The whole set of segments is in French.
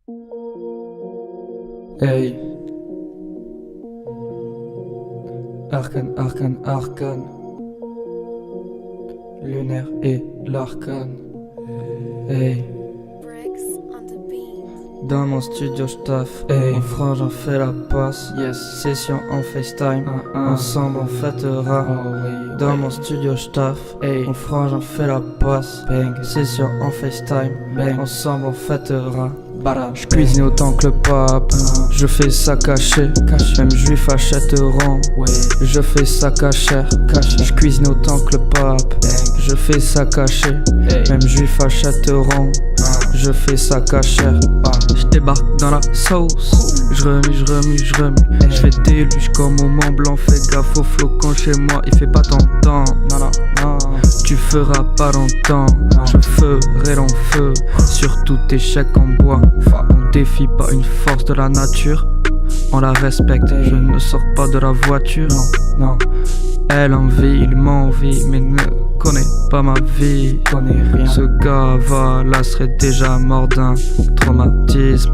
Hey, Arcane, Arcane, Arcane, Lunaire et l'Arcane. Hey, dans mon studio j'taffe, hey. En frange on fait la passe, yes. Session en FaceTime, ensemble on fêtera. Dans mon studio j'taffe, hey. En frange on fait la passe, bang. Session en FaceTime, bang. Ensemble on fêtera. Je cuisine autant que le pape, je fais ça caché, même juif achèteront. Je fais ça cachère, je cuisine autant que le pape, je fais ça caché, même juif achèteront. Je fais ça cachère, je débarque dans la sauce, je remue, je fais des luches comme au Mont Blanc. Fais gaffe au flocon chez moi, il fait pas ton temps. Non, tu feras pas longtemps. Je ferai l'enfeu sur tout échec en bois. On défie pas une force de la nature, on la respecte. Je ne sors pas de la voiture, non. Elle envie, il m'envie, mais ne connaît pas ma vie. Ce gars là serait déjà mort d'un traumatisme.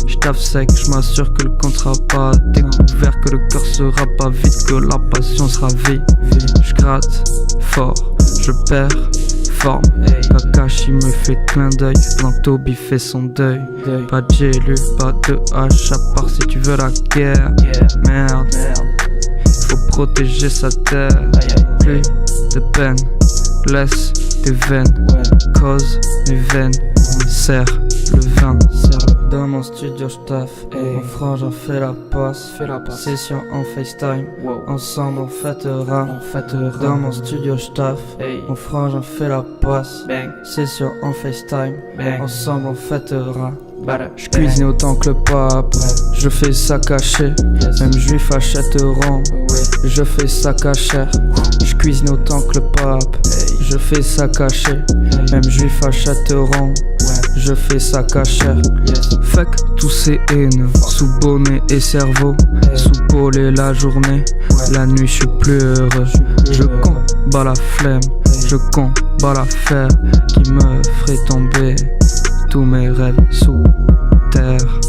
J'taffe sec, j'massure que le compte sera pas découvert, que le cœur sera pas vide, que la passion sera vive. J'gratte fort, je perds forme. Kakashi me fait clin d'œil pendant que Toby fait son deuil. Pas de GLU, pas de H, à part si tu veux la guerre. Merde, faut protéger sa terre. Plus de peine, laisse tes veines, cause mes veines, serre le vin. Dans mon studio j'taffe, en frange on fait la passe, session en FaceTime, ensemble on fêtera. Dans mon studio j'taffe, en frange on fait la passe, session en FaceTime, ensemble on fêtera. Je cuisine autant que le pape, je fais ça caché, même juif achèteront. Je fais ça cachère, je cuisine autant que le pape, je fais ça caché, même juif achèteront. Je fais ça cachère, fuck tous ces haineux, sous bonnet et cerveau, sous polé la journée, la nuit je suis plus heureux. Je combats la flemme, je combats l'affaire qui me ferait tomber tous mes rêves sous terre.